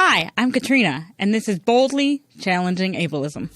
Hi, I'm Katrina, and this is Boldly Challenging Ableism.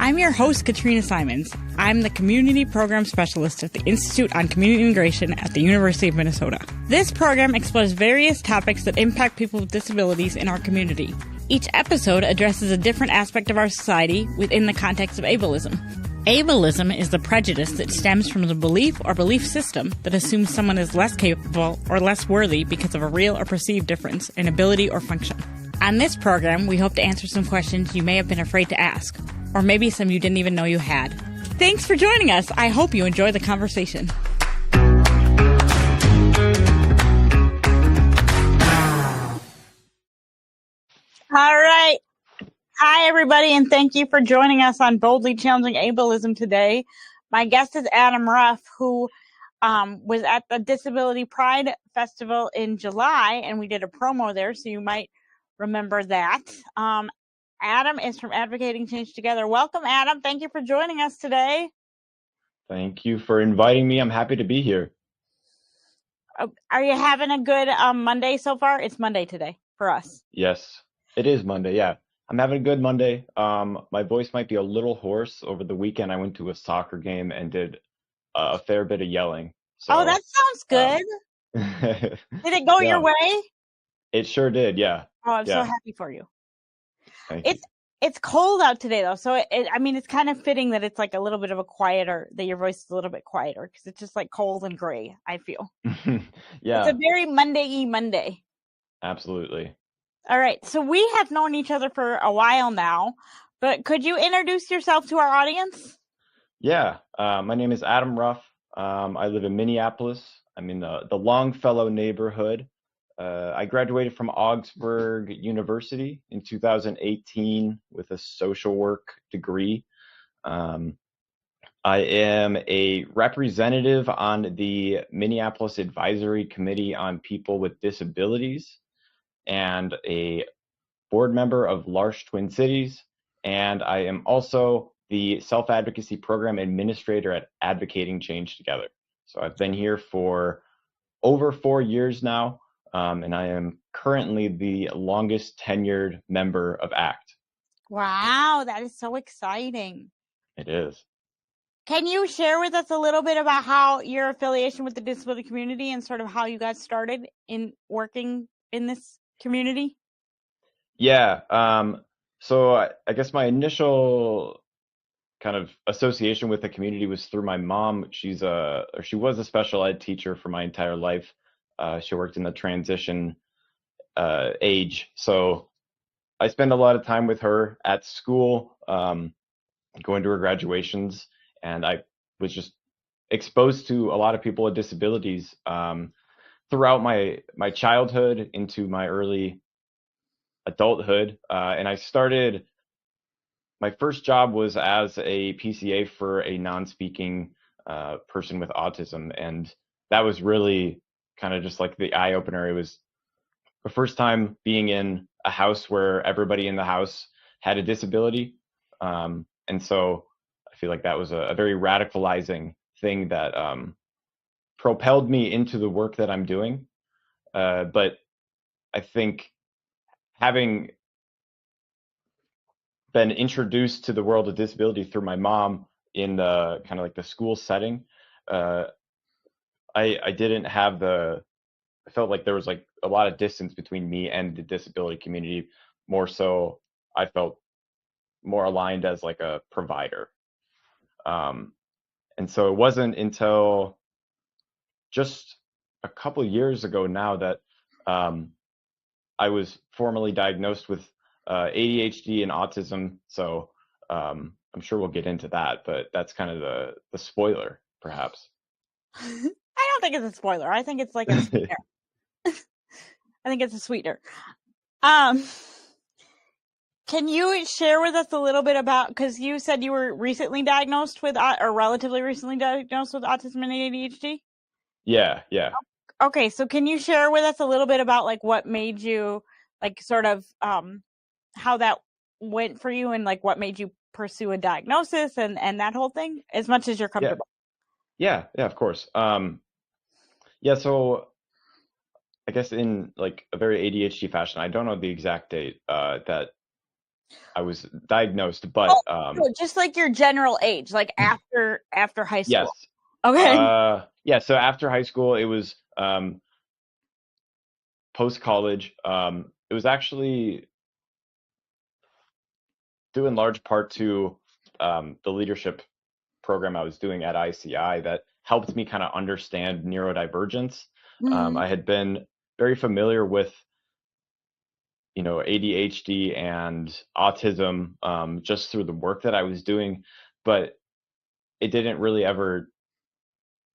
I'm your host, Katrina Simon. I'm the Community Program Specialist at the Institute on Community Integration at the University of Minnesota. This program explores various topics that impact people with disabilities in our community. Each episode addresses a different aspect of our society within the context of ableism. Ableism is the prejudice that stems from the belief or belief system that assumes someone is less capable or less worthy because of a real or perceived difference in ability or function. On this program, we hope to answer some questions you may have been afraid to ask, or maybe some you didn't even know you had. Thanks for joining us. I hope you enjoy the conversation. All right. Hi, everybody, and thank you for joining us on Boldly Challenging Ableism today. My guest is Adam Ruff, who was at the Disability Pride Festival in July, and we did a promo there, so you might remember that. Adam is from Advocating Change Together. Welcome, Adam. Thank you for joining us today. Thank you for inviting me. I'm happy to be here. Are you having a good Monday so far? It's Monday today for us. Yes, it is Monday. Yeah, I'm having a good Monday. My voice might be a little hoarse. Over the weekend, I went to a soccer game and did a fair bit of yelling. So, oh, that sounds good. Did it go your way? It sure did. Yeah. Oh, I'm so happy for you. Thank you. It's cold out today though, so it's kind of fitting that it's like a little bit of that your voice is a little bit quieter because it's just like cold and gray, I feel. Yeah. It's a very Monday-y Monday. Absolutely. All right, so we have known each other for a while now, but could you introduce yourself to our audience? Yeah, my name is Adam Ruff. I live in Minneapolis. I'm in the Longfellow neighborhood. I graduated from Augsburg University in 2018 with a social work degree. I am a representative on the Minneapolis Advisory Committee on People with Disabilities and a board member of L'Arche Twin Cities. And I am also the self-advocacy program administrator at Advocating Change Together. So I've been here for over 4 years now. And I am currently the longest tenured member of ACT. Wow, that is so exciting. It is. Can you share with us a little bit about how your affiliation with the disability community and sort of how you got started in working in this community? Yeah. So I guess my initial kind of association with the community was through my mom. She was a special ed teacher for my entire life. She worked in the transition age. So I spent a lot of time with her at school, going to her graduations, and I was just exposed to a lot of people with disabilities throughout my childhood into my early adulthood. And my first job was as a PCA for a non-speaking person with autism. And that was really kind of just like the eye opener. It was the first time being in a house where everybody in the house had a disability. And so I feel like that was a very radicalizing thing that propelled me into the work that I'm doing. But I think having been introduced to the world of disability through my mom in the kind of like the school setting, I didn't have I felt like there was like a lot of distance between me and the disability community. More so, I felt more aligned as like a provider. And so it wasn't until just a couple years ago now that I was formally diagnosed with ADHD and autism. So I'm sure we'll get into that, but that's kind of the spoiler, perhaps. I don't think it's a spoiler. I think it's like a sweetener. I think it's a sweetener. Can you share with us a little bit about, because you said you were recently diagnosed with, or relatively recently diagnosed with autism and ADHD? Yeah. Okay, so can you share with us a little bit about like what made you, like sort of how that went for you and like what made you pursue a diagnosis and that whole thing, as much as you're comfortable? Yeah, of course. Yeah, so I guess in like a very ADHD fashion, I don't know the exact date that I was diagnosed, but Oh, no, just like your general age, like after high yes. school. Okay. Yeah, so after high school, it was post college. It was actually due in large part to the leadership program I was doing at ICI that helped me kind of understand neurodivergence. Mm-hmm. I had been very familiar with, ADHD and autism just through the work that I was doing, but it didn't really ever,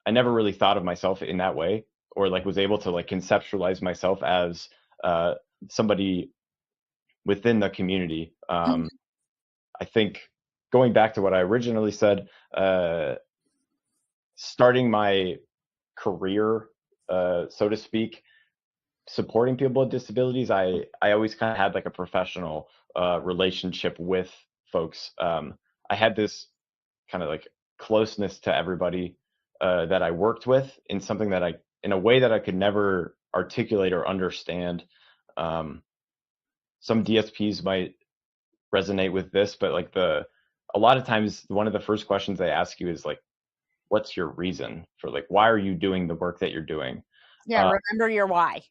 I never really thought of myself in that way, or like was able to like conceptualize myself as uh, somebody within the community. I think going back to what I originally said, uh, starting my career, so to speak, supporting people with disabilities, I always kind of had like a professional relationship with folks. I had this kind of like closeness to everybody that I worked with in something that in a way that I could never articulate or understand. Um, some DSPs might resonate with this, but like a lot of times one of the first questions they ask you is like, what's your reason for like, why are you doing the work that you're doing? Yeah, remember your why.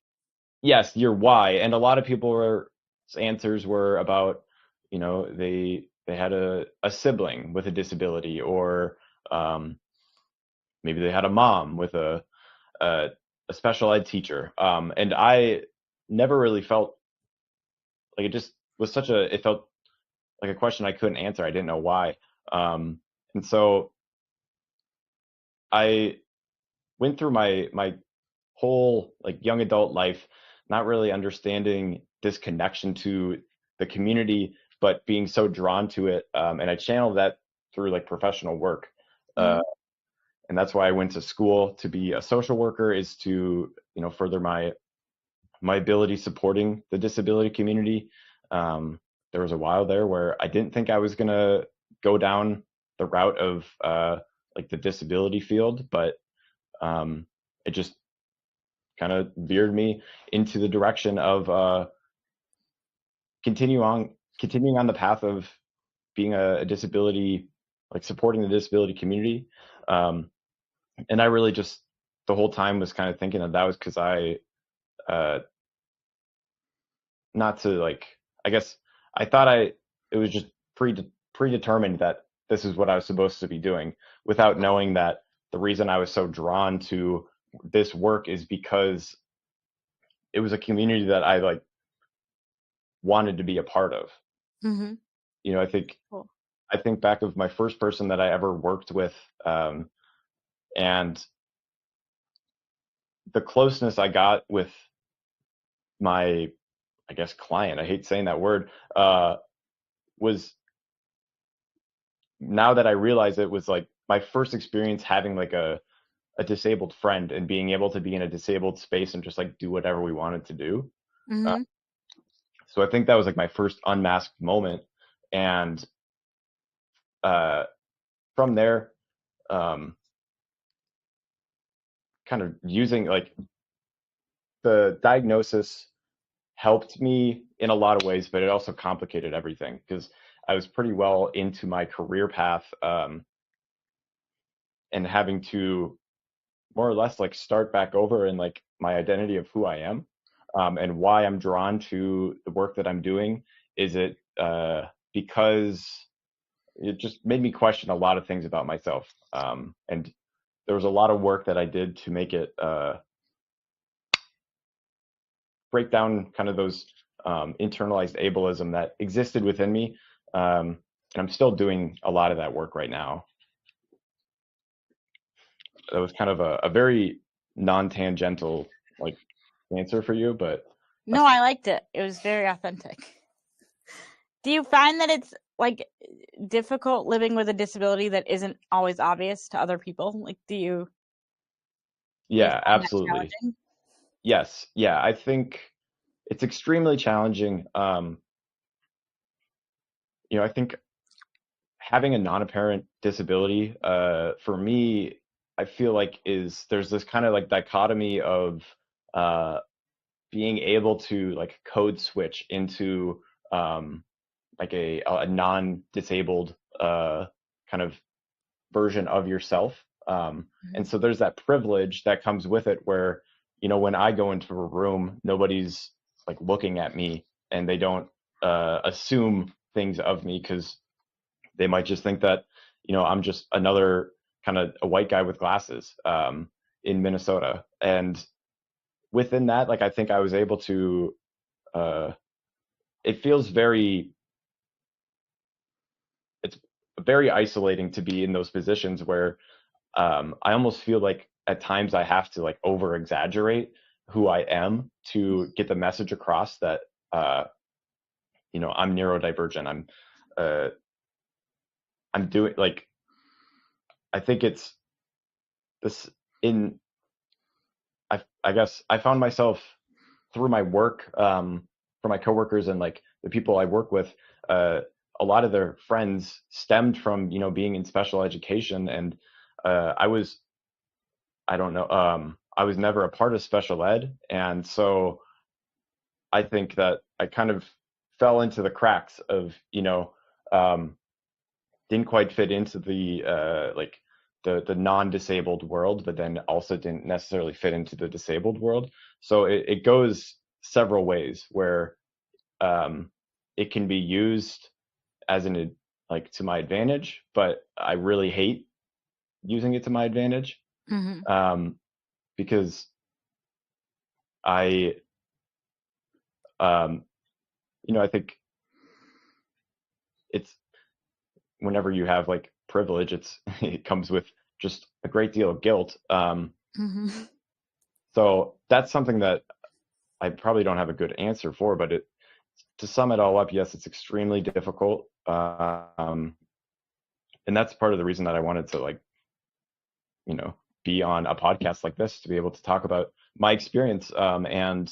Yes, your why. And a lot of people were answers were about, they had a sibling with a disability, or maybe they had a mom with a, a special ed teacher. And I never really felt like it just was it felt like a question I couldn't answer. I didn't know why. And so I went through my whole like young adult life not really understanding this connection to the community, but being so drawn to it. And I channeled that through like professional work. Mm-hmm. Uh, and that's why I went to school to be a social worker, is to, further my ability supporting the disability community. There was a while there where I didn't think I was going to go down the route of like the disability field, but it just kind of veered me into the direction of continuing on the path of being a disability, like supporting the disability community. Um, and I really just the whole time was kind of thinking that was because uh, not to like, I guess I thought it was just predetermined that this is what I was supposed to be doing, without knowing that the reason I was so drawn to this work is because it was a community that I like wanted to be a part of. Mm-hmm. You know, Cool. I think back of my first person that I ever worked with, and the closeness I got with my, I guess, client. I hate saying that word. Was Now that I realize it, was like my first experience having like a disabled friend and being able to be in a disabled space and just like do whatever we wanted to do. Uh, Mm-hmm. so I think that was like my first unmasked moment, and uh, from there, um, kind of using like the diagnosis helped me in a lot of ways, but it also complicated everything because I was pretty well into my career path, and having to more or less like start back over in like my identity of who I am, and why I'm drawn to the work that I'm doing. Is it because it just made me question a lot of things about myself, and there was a lot of work that I did to make it break down kind of those internalized ableism that existed within me. And I'm still doing a lot of that work right now. That was kind of a very non-tangential like answer for you, but No, I liked it. It was very authentic. Do you find that it's like difficult living with a disability that isn't always obvious to other people? Like, do you yeah, find that absolutely. challenging? Yes. Yeah, I think it's extremely challenging. I think having a non-apparent disability, for me, I feel like there's this kind of like dichotomy of being able to like code switch into like a non-disabled kind of version of yourself. And so there's that privilege that comes with it where, when I go into a room, nobody's like looking at me and they don't assume things of me because they might just think that, I'm just another kind of a white guy with glasses in Minnesota. And within that, like, I think I was able to, it feels it's very isolating to be in those positions where I almost feel like at times I have to like over exaggerate who I am to get the message across that, I'm neurodivergent. I'm doing like, I think it's this in, I guess I found myself through my work, for my coworkers and like the people I work with, a lot of their friends stemmed from, being in special education. And I was never a part of special ed. And so I think that I kind of fell into the cracks of, didn't quite fit into the like the non-disabled world, but then also didn't necessarily fit into the disabled world. So it goes several ways where it can be used as like to my advantage, but I really hate using it to my advantage. Because I I think it's, whenever you have like privilege, it comes with just a great deal of guilt. So that's something that I probably don't have a good answer for, but to sum it all up, yes, it's extremely difficult. And that's part of the reason that I wanted to like, be on a podcast like this, to be able to talk about my experience, and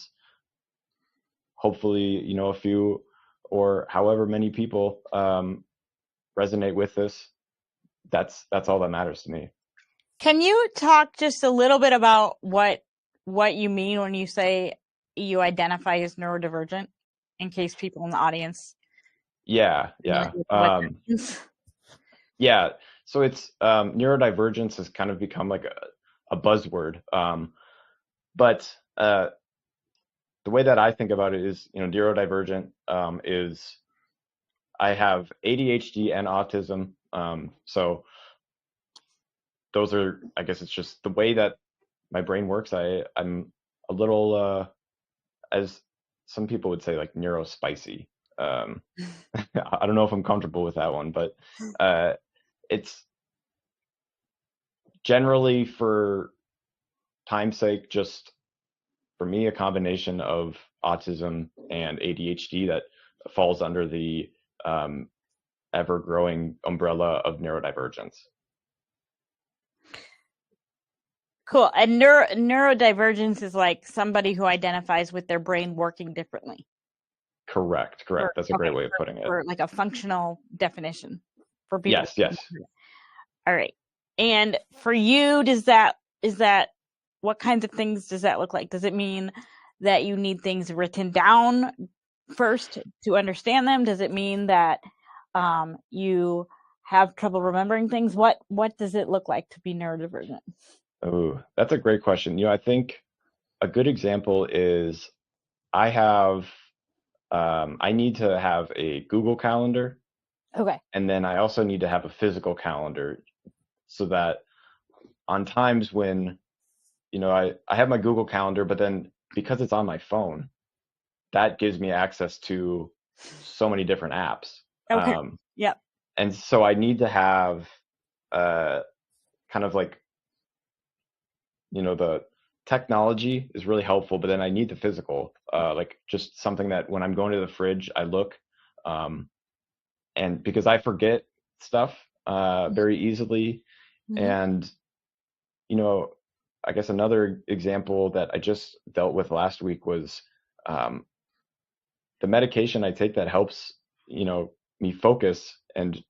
hopefully, a few or however many people resonate with this. That's all that matters to me. Can you talk just a little bit about what you mean when you say you identify as neurodivergent, in case people in the audience? Yeah. Yeah. So it's neurodivergence has kind of become like a buzzword. But the way that I think about it is, neurodivergent is I have ADHD and autism. So those are, I guess it's just the way that my brain works. I'm a little, as some people would say, like neurospicy. I don't know if I'm comfortable with that one, but it's generally, for time's sake, just for me, a combination of autism and ADHD that falls under the ever-growing umbrella of neurodivergence. Cool. And neurodivergence is like somebody who identifies with their brain working differently. Correct. That's a great way of putting it. Or like a functional definition for people. Yes. All right. And for you, is that what kinds of things does that look like? Does it mean that you need things written down first to understand them? Does it mean that you have trouble remembering things? What does it look like to be neurodivergent? Oh, that's a great question. I think a good example is I need to have a Google Calendar. Okay. And then I also need to have a physical calendar, so that on times when, I have my Google Calendar, but then because it's on my phone, that gives me access to so many different apps. Okay. Yep. And so I need to have kind of like, the technology is really helpful, but then I need the physical, like just something that when I'm going to the fridge, I look, and because I forget stuff very easily. And, I guess another example that I just dealt with last week was the medication I take that helps, me focus and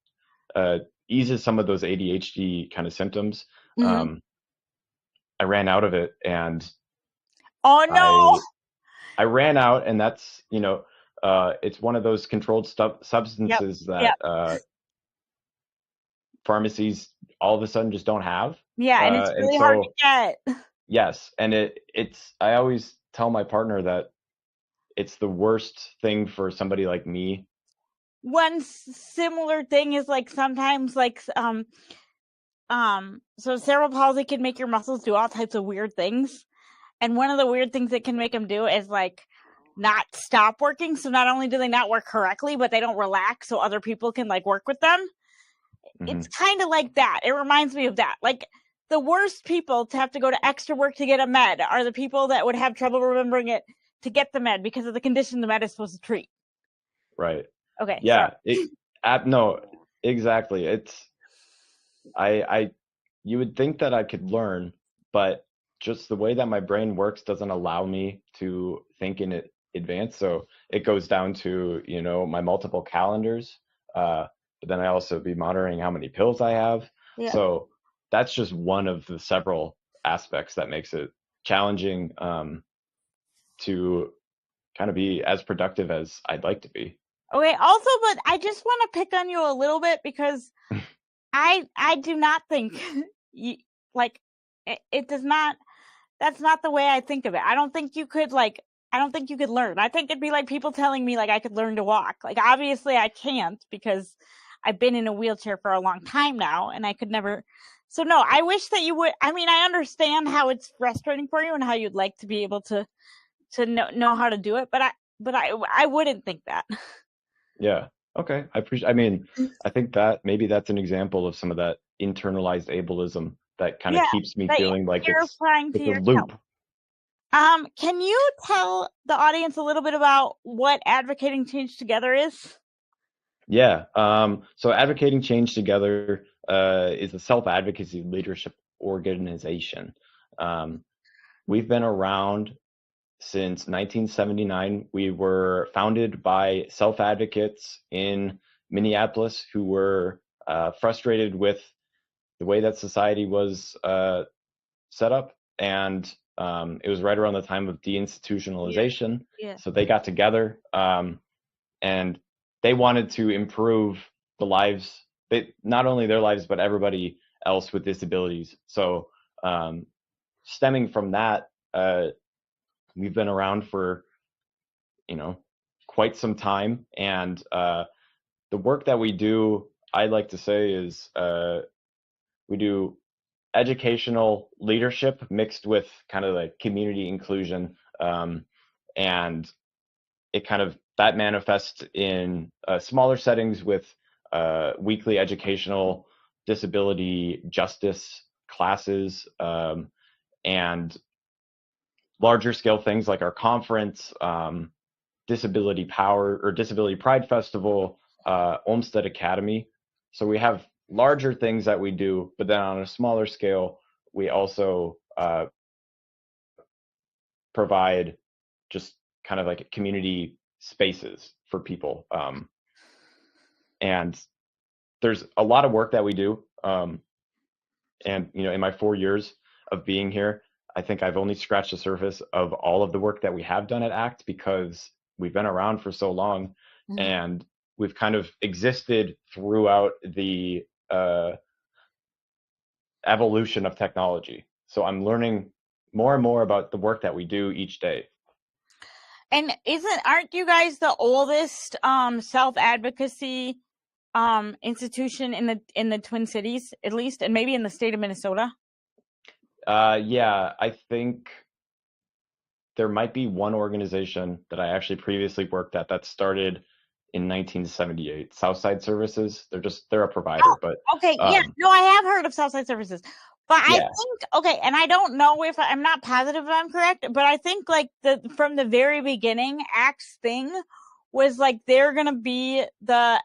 eases some of those ADHD kind of symptoms. I ran out of it, and Oh no. I ran out, and that's, it's one of those controlled Yep. substances Yep. that pharmacies all of a sudden just don't have. Yeah, and it's And really hard to so, get. yes, and I always tell my partner that it's the worst thing for somebody like me. One similar thing is like sometimes like so cerebral palsy can make your muscles do all types of weird things. And one of the weird things it can make them do is like not stop working. So not only do they not work correctly, but they don't relax so other people can like work with them. Mm-hmm. It's kind of like that. It reminds me of that. Like the worst people to have to go to extra work to get a med are the people that would have trouble remembering it to get the med because of the condition the med is supposed to treat. Right. Okay. Yeah. No, exactly. You would think that I could learn, but just the way that my brain works doesn't allow me to think in advance. So it goes down to, my multiple calendars. But then I also be monitoring how many pills I have. Yeah. So that's just one of the several aspects that makes it challenging to kind of be as productive as I'd like to be. Okay. Also, but I just want to pick on you a little bit because I do not think it does not. That's not the way I think of it. I don't think you could learn. I think it'd be like people telling me like I could learn to walk. Like obviously I can't because I've been in a wheelchair for a long time now and I could never. So no, I wish that you would. I mean, I understand how it's frustrating for you and how you'd like to be able to know how to do it, but I wouldn't think that. Yeah. Okay. I mean, I think that maybe that's an example of some of that internalized ableism that kind of keeps me feeling like it's a loop. Can you tell the audience a little bit about what Advocating Change Together is? Yeah. So Advocating Change Together is a self-advocacy leadership organization. We've been around since 1979. We were founded by self-advocates in Minneapolis who were frustrated with the way that society was set up, and it was right around the time of deinstitutionalization. Yeah. So they got together and they wanted to improve the lives, not only their lives, but everybody else with disabilities. So stemming from that, we've been around for, quite some time. And the work that we do, I like to say, is we do educational leadership mixed with kind of like community inclusion. And it kind of, that manifests in smaller settings with weekly educational disability justice classes, and larger scale things like our conference, Disability Power or Disability Pride Festival, Olmsted Academy. So we have larger things that we do, but then on a smaller scale, we also provide just kind of like community spaces for people. And there's a lot of work that we do. And, in my 4 years of being here, I think I've only scratched the surface of all of the work that we have done at ACT because we've been around for so long. Mm-hmm. And we've kind of existed throughout the evolution of technology. So I'm learning more and more about the work that we do each day. And aren't you guys the oldest self-advocacy institution in the Twin Cities, at least, and maybe in the state of Minnesota? Yeah, I think there might be one organization that I actually previously worked at that started in 1978, Southside Services. They're a provider, but okay, yeah, no, I have heard of Southside Services, but yeah. I think, okay, and I don't know if I'm not positive if I'm correct, but I think like from the very beginning, ACT's thing was like they're gonna be the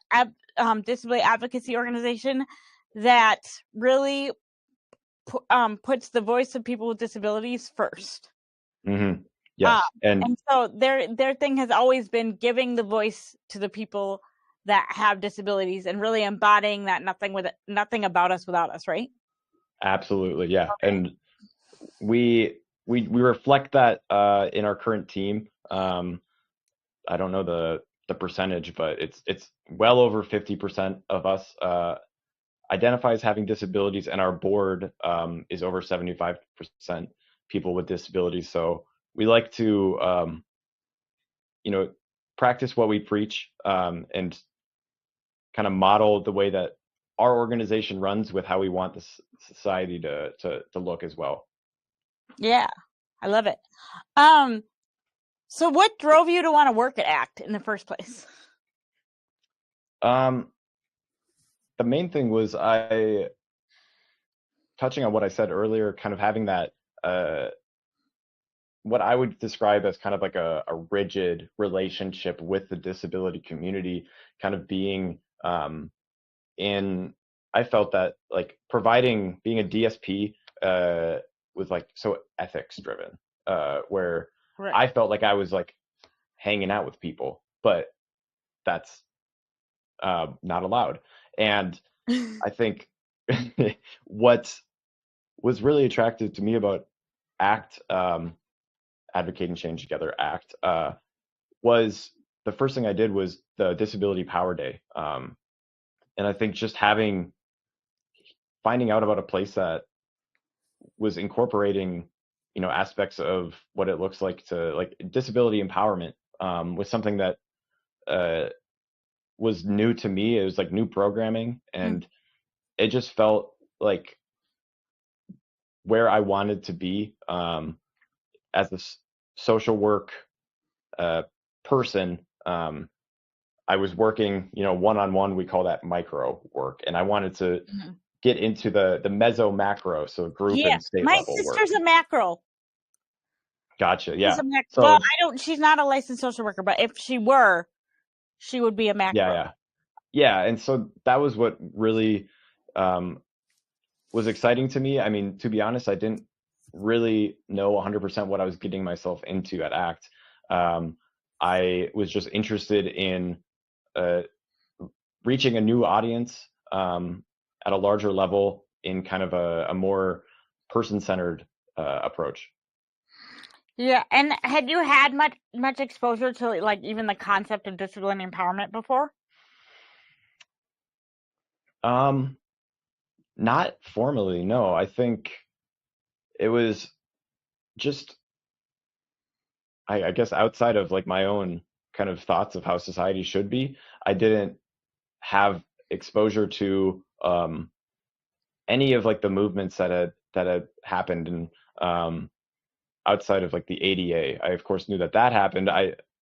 disability advocacy organization that really puts the voice of people with disabilities first. Mm-hmm. Yes, and so their thing has always been giving the voice to the people that have disabilities and really embodying that nothing about us without us, right? Absolutely, yeah. Okay. And we reflect that in our current team. I don't know the percentage, but it's well over 50% of us identify as having disabilities, and our board is over 75% people with disabilities. So we like to practice what we preach, and kind of model the way that our organization runs with how we want the society to look as well. Yeah, I love it. So what drove you to want to work at ACT in the first place? The main thing was touching on what I said earlier, kind of having that what I would describe as kind of like a rigid relationship with the disability community, kind of being I felt that like being a DSP was like so ethics driven, where Right. I felt like I was like hanging out with people, but that's not allowed. And I think what was really attractive to me about ACT, Advocating Change Together ACT, was the first thing I did was the Disability Power Day. And I think just finding out about a place that was incorporating, aspects of what it looks like to like disability empowerment, was something that was new to me. It was like new programming, and it just felt like where I wanted to be as a social work person. I was working, one-on-one. We call that micro work, and I wanted to get into the meso macro, so group and state my level work. sister's a macro. Gotcha. Yeah. Well, she's not a licensed social worker, but if she were, she would be a macro. Yeah. And so that was what really was exciting to me. I mean, to be honest, I didn't really know 100% what I was getting myself into at ACT. I was just interested in reaching a new audience at a larger level in kind of a more person-centered approach. Yeah, and had you had much exposure to like even the concept of disability empowerment before? Not formally, no. I think it was just, I guess, outside of like my own kind of thoughts of how society should be. I didn't have exposure to any of like the movements that had happened, and outside of like the ADA. I of course knew that happened.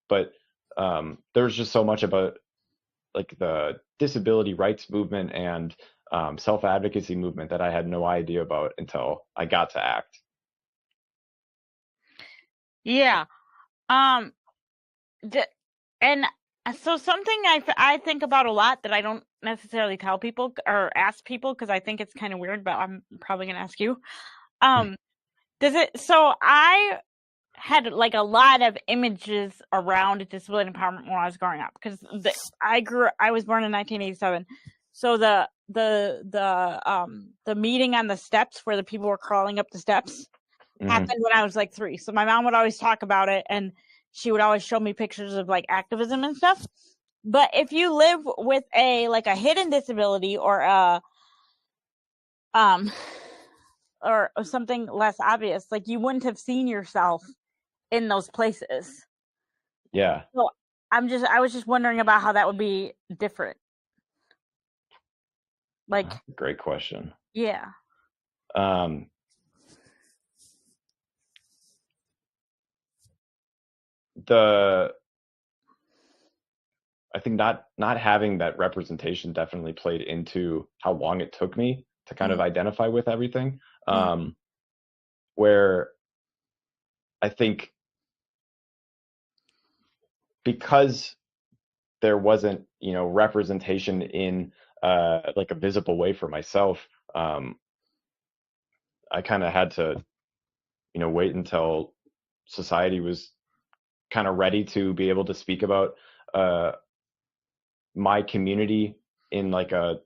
But there was just so much about like the disability rights movement and self-advocacy movement that I had no idea about until I got to ACT. Yeah. And so something I think about a lot that I don't necessarily tell people or ask people because I think it's kind of weird, but I'm probably gonna ask you. So I had like a lot of images around disability empowerment when I was growing up because I was born in 1987. So the meeting on the steps where the people were crawling up the steps happened when I was like 3. So my mom would always talk about it, and she would always show me pictures of like activism and stuff. But if you live with a hidden disability or something less obvious, like you wouldn't have seen yourself in those places. Yeah. So I was just wondering about how that would be different. Like, great question. Yeah. I think not having that representation definitely played into how long it took me to kind of identify with everything. Where I think because there wasn't, representation in like a visible way for myself, I kind of had to, wait until society was kind of ready to be able to speak about my community in like a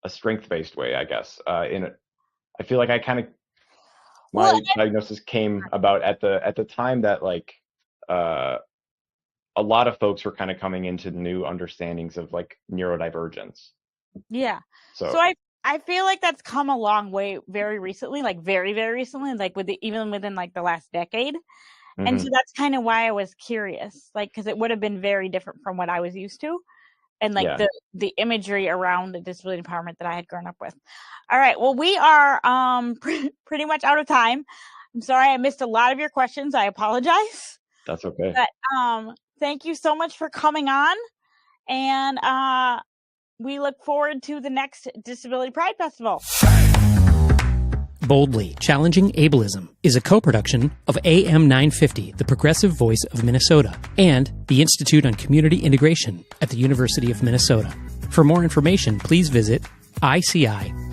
strength-based way, I guess. I feel like I kind of my diagnosis came about at the time that like a lot of folks were kind of coming into new understandings of like neurodivergence. Yeah. So I feel like that's come a long way very recently, like very, very recently, like even within like the last decade. And so that's kind of why I was curious, like, because it would have been very different from what I was used to. And like the imagery around the disability empowerment that I had grown up with. All right. Well, we are pretty much out of time. I'm sorry I missed a lot of your questions. I apologize. That's okay. But thank you so much for coming on. And we look forward to the next Disability Pride Festival. Boldly Challenging Ableism is a co-production of AM 950, the Progressive Voice of Minnesota, and the Institute on Community Integration at the University of Minnesota. For more information, please visit ici.umn.edu.